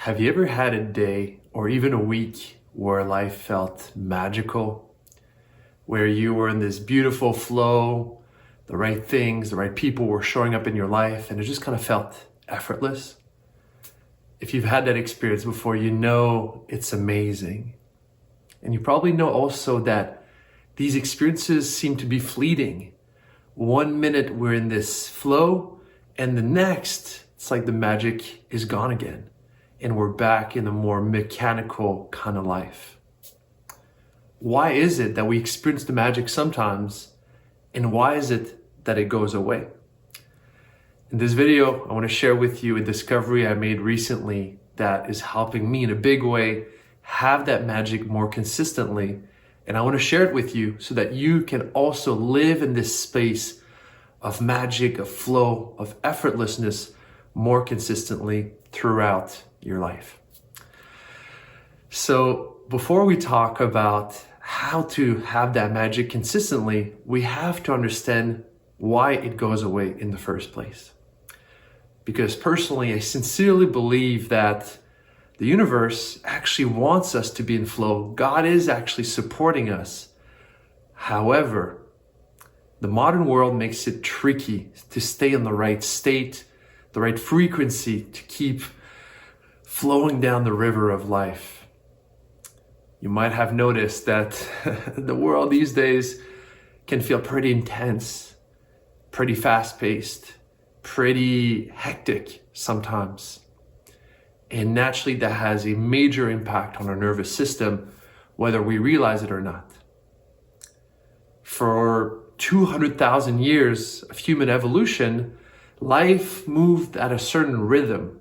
Have you ever had a day or even a week where life felt magical? Where you were in this beautiful flow, the right things, the right people were showing up in your life, and it just kind of felt effortless? If you've had that experience before, you know it's amazing. And you probably know also that these experiences seem to be fleeting. 1 minute we're in this flow, and the next, it's like the magic is gone again. And we're back in a more mechanical kind of life. Why is it that we experience the magic sometimes, and why is it that it goes away? In this video, I want to share with you a discovery I made recently that is helping me in a big way have that magic more consistently. And I want to share it with you so that you can also live in this space of magic, of flow, of effortlessness more consistently throughout your life. So before we talk about how to have that magic consistently, we have to understand why it goes away in the first place. Because personally, I sincerely believe that the universe actually wants us to be in flow. God is actually supporting us. However, the modern world makes it tricky to stay in the right state, the right frequency to keep flowing down the river of life. You might have noticed that the world these days can feel pretty intense, pretty fast-paced, pretty hectic sometimes. And naturally that has a major impact on our nervous system, whether we realize it or not. For 200,000 years of human evolution, life moved at a certain rhythm.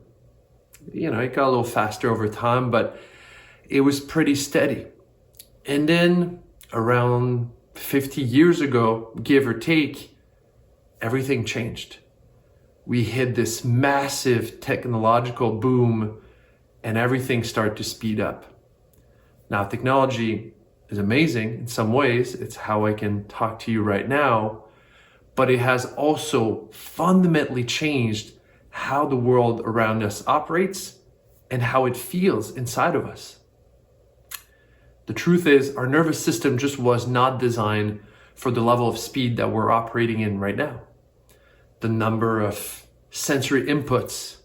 It got a little faster over time, but it was pretty steady. And then around 50 years ago, give or take, everything changed. We hit this massive technological boom and everything started to speed up. Now, technology is amazing in some ways. It's how I can talk to you right now, but it has also fundamentally changed how the world around us operates and how it feels inside of us. The truth is, our nervous system just was not designed for the level of speed that we're operating in right now. The number of sensory inputs,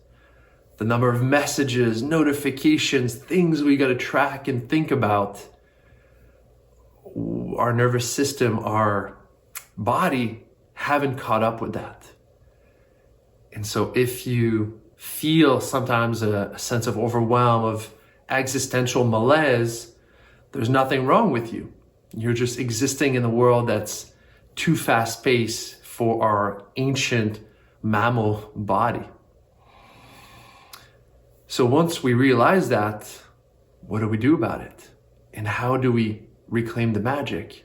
the number of messages, notifications, things we got to track and think about. Our nervous system, our body haven't caught up with that. And so if you feel sometimes a sense of overwhelm, of existential malaise, there's nothing wrong with you. You're just existing in a world that's too fast-paced for our ancient mammal body. So once we realize that, what do we do about it? And how do we reclaim the magic?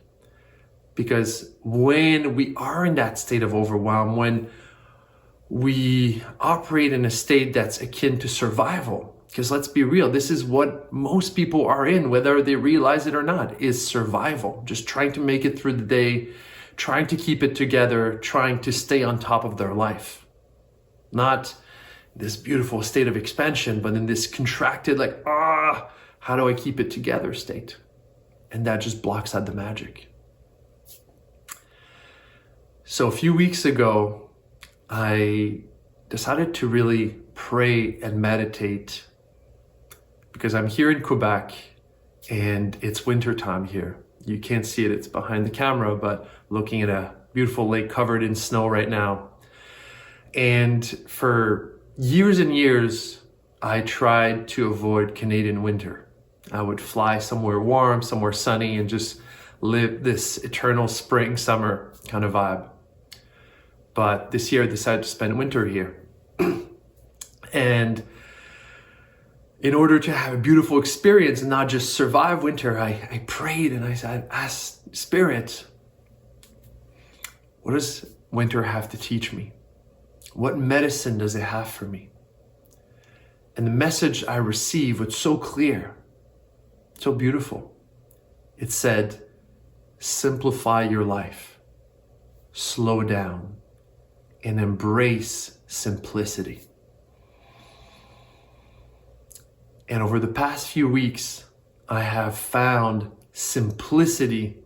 Because when we are in that state of overwhelm, when we operate in a state that's akin to survival, because let's be real, this is what most people are in, whether they realize it or not, is survival. Just trying to make it through the day, trying to keep it together, trying to stay on top of their life. Not this beautiful state of expansion, but in this contracted, how do I keep it together state? And that just blocks out the magic. So a few weeks ago, I decided to really pray and meditate because I'm here in Quebec and it's winter time here. You can't see it, it's behind the camera, but looking at a beautiful lake covered in snow right now. And for years and years, I tried to avoid Canadian winter. I would fly somewhere warm, somewhere sunny, and just live this eternal spring, summer kind of vibe. But this year I decided to spend winter here. And in order to have a beautiful experience and not just survive winter, I prayed and I said, ask Spirit, what does winter have to teach me? What medicine does it have for me? And the message I received was so clear, so beautiful. It said, simplify your life, slow down, and embrace simplicity. And over the past few weeks, I have found simplicity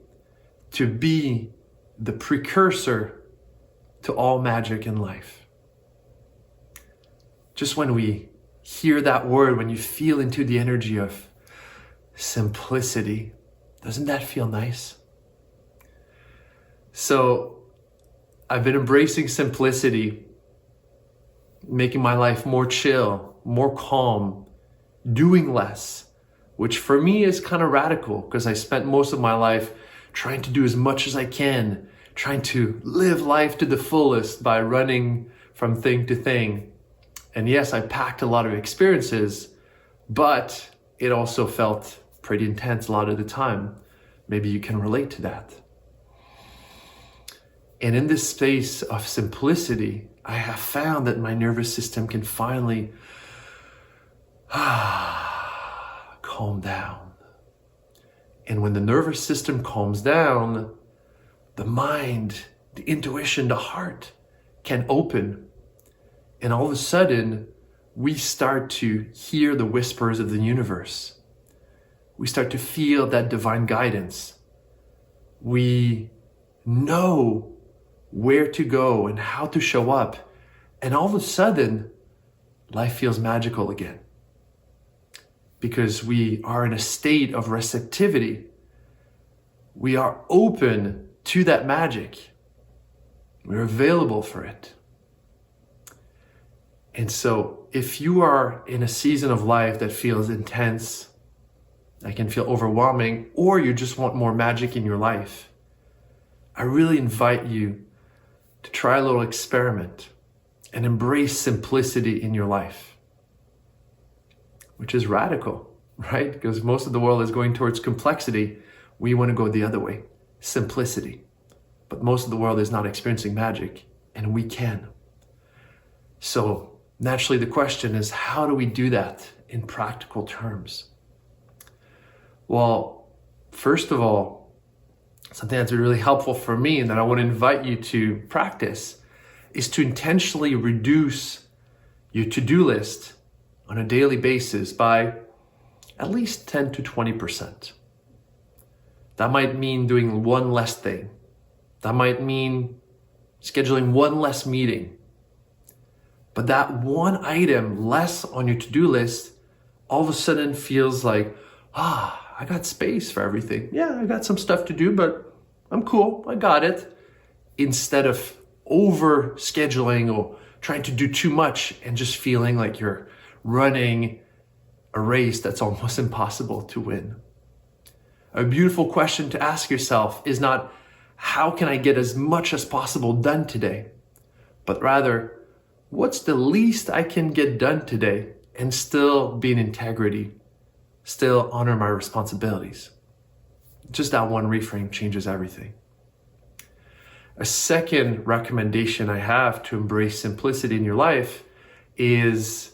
to be the precursor to all magic in life. Just when we hear that word, when you feel into the energy of simplicity, doesn't that feel nice? So I've been embracing simplicity, making my life more chill, more calm, doing less, which for me is kind of radical because I spent most of my life trying to do as much as I can, trying to live life to the fullest by running from thing to thing. And yes, I packed a lot of experiences, but it also felt pretty intense a lot of the time. Maybe you can relate to that. And in this space of simplicity, I have found that my nervous system can finally calm down. And when the nervous system calms down, the mind, the intuition, the heart can open. And all of a sudden, we start to hear the whispers of the universe. We start to feel that divine guidance. We know where to go and how to show up. And all of a sudden, life feels magical again. Because we are in a state of receptivity. We are open to that magic. We're available for it. And so if you are in a season of life that feels intense, that can feel overwhelming, or you just want more magic in your life, I really invite you to try a little experiment and embrace simplicity in your life, which is radical, right? Because most of the world is going towards complexity. We want to go the other way, simplicity. But most of the world is not experiencing magic, and we can. So naturally the question is, how do we do that in practical terms? Well, first of all, something that's really helpful for me and that I want to invite you to practice is to intentionally reduce your to-do list on a daily basis by at least 10 to 20%. That might mean doing one less thing. That might mean scheduling one less meeting. But that one item less on your to-do list all of a sudden feels like, I got space for everything. Yeah, I got some stuff to do, but I'm cool. I got it. Instead of over scheduling or trying to do too much and just feeling like you're running a race that's almost impossible to win. A beautiful question to ask yourself is not, how can I get as much as possible done today? But rather, what's the least I can get done today and still be in integrity, still honor my responsibilities? Just that one reframe changes everything. A second recommendation I have to embrace simplicity in your life is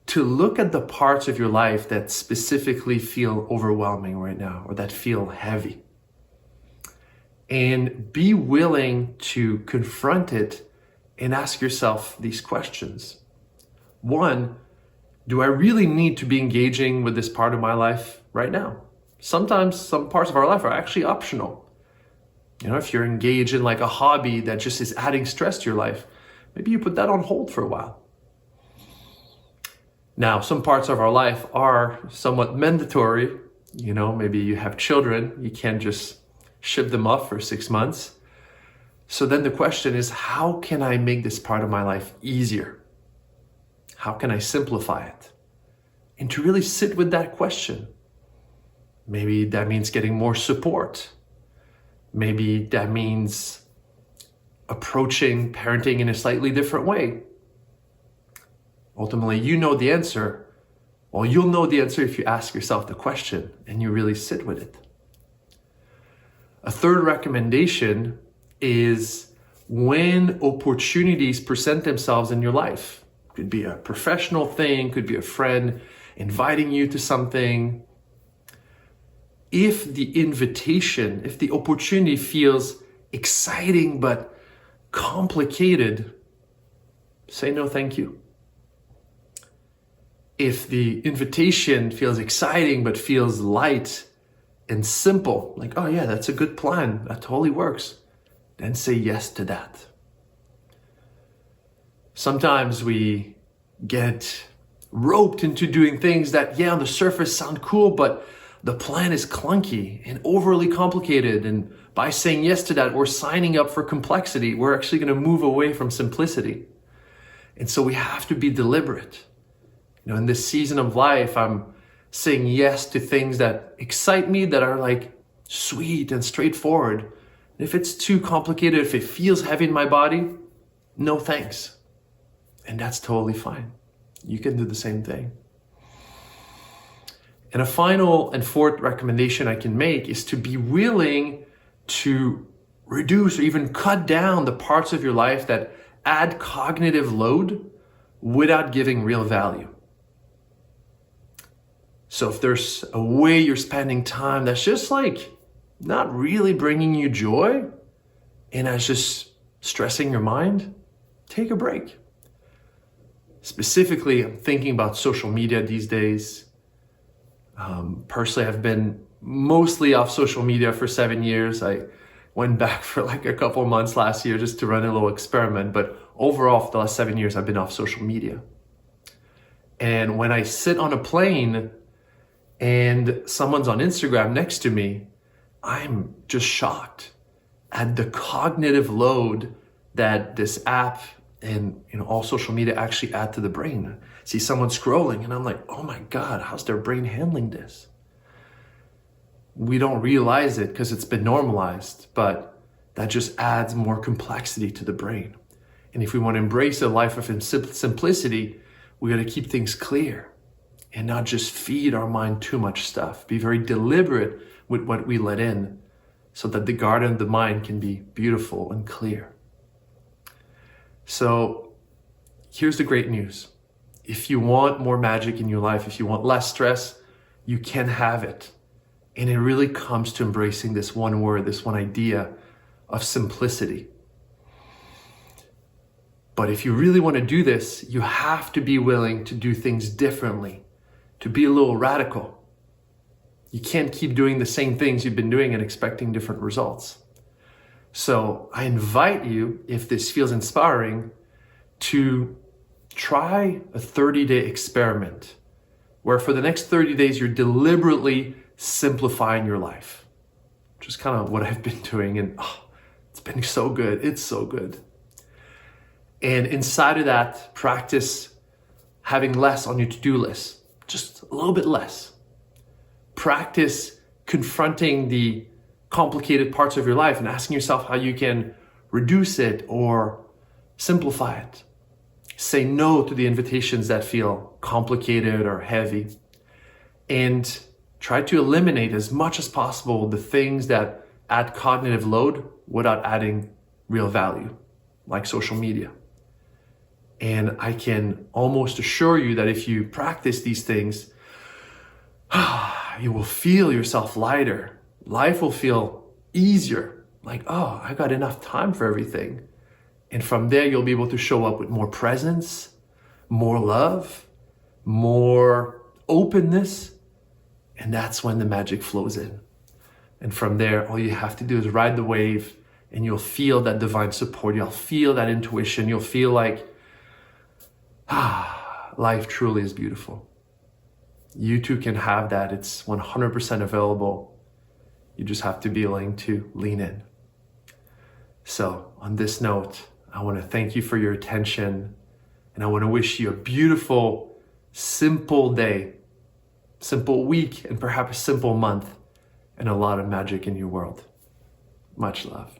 to look at the parts of your life that specifically feel overwhelming right now or that feel heavy. And be willing to confront it and ask yourself these questions. One, do I really need to be engaging with this part of my life right now? Sometimes some parts of our life are actually optional. If you're engaged in like a hobby that just is adding stress to your life, maybe you put that on hold for a while. Now, some parts of our life are somewhat mandatory. Maybe you have children, you can't just ship them off for 6 months. So then the question is, how can I make this part of my life easier? How can I simplify it? And to really sit with that question. Maybe that means getting more support. Maybe that means approaching parenting in a slightly different way. Ultimately, you know the answer. Well, you'll know the answer if you ask yourself the question and you really sit with it. A third recommendation is when opportunities present themselves in your life. Could be a professional thing, could be a friend inviting you to something. If the invitation, if the opportunity feels exciting but complicated, say no thank you. If the invitation feels exciting but feels light and simple, like, oh yeah, that's a good plan, that totally works, then say yes to that. Sometimes we get roped into doing things that, yeah, on the surface sound cool, but the plan is clunky and overly complicated. And by saying yes to that, we're signing up for complexity. We're actually going to move away from simplicity. And so we have to be deliberate. In this season of life, I'm saying yes to things that excite me, that are like sweet and straightforward. And if it's too complicated, if it feels heavy in my body, no thanks. And that's totally fine. You can do the same thing. And a final and fourth recommendation I can make is to be willing to reduce or even cut down the parts of your life that add cognitive load without giving real value. So if there's a way you're spending time that's just like not really bringing you joy and that's just stressing your mind, take a break. Specifically, I'm thinking about social media these days. Personally, I've been mostly off social media for 7 years. I went back for like a couple months last year just to run a little experiment. But overall, for the last 7 years, I've been off social media. And when I sit on a plane and someone's on Instagram next to me, I'm just shocked at the cognitive load that this app and all social media actually add to the brain. See someone scrolling and I'm like, oh my God, how's their brain handling this? We don't realize it because it's been normalized, but that just adds more complexity to the brain. And if we want to embrace a life of simplicity, we got to keep things clear and not just feed our mind too much stuff. Be very deliberate with what we let in so that the garden of the mind can be beautiful and clear. So here's the great news. If you want more magic in your life, if you want less stress, you can have it. And it really comes to embracing this one word, this one idea of simplicity. But if you really want to do this, you have to be willing to do things differently, to be a little radical. You can't keep doing the same things you've been doing and expecting different results. So I invite you, if this feels inspiring, to try a 30-day experiment where for the next 30 days, you're deliberately simplifying your life. Which is kind of what I've been doing. And it's been so good. It's so good. And inside of that, practice having less on your to-do list, just a little bit less. Practice confronting the complicated parts of your life and asking yourself how you can reduce it or simplify it. Say no to the invitations that feel complicated or heavy, and try to eliminate as much as possible the things that add cognitive load without adding real value, like social media. And I can almost assure you that if you practice these things, you will feel yourself lighter. Life will feel easier. Like, oh, I got enough time for everything. And from there, you'll be able to show up with more presence, more love, more openness. And that's when the magic flows in. And from there, all you have to do is ride the wave and you'll feel that divine support. You'll feel that intuition. You'll feel like, life truly is beautiful. You too can have that. It's 100% available. You just have to be willing to lean in. So on this note, I want to thank you for your attention, and I want to wish you a beautiful, simple day, simple week, and perhaps a simple month, and a lot of magic in your world. Much love.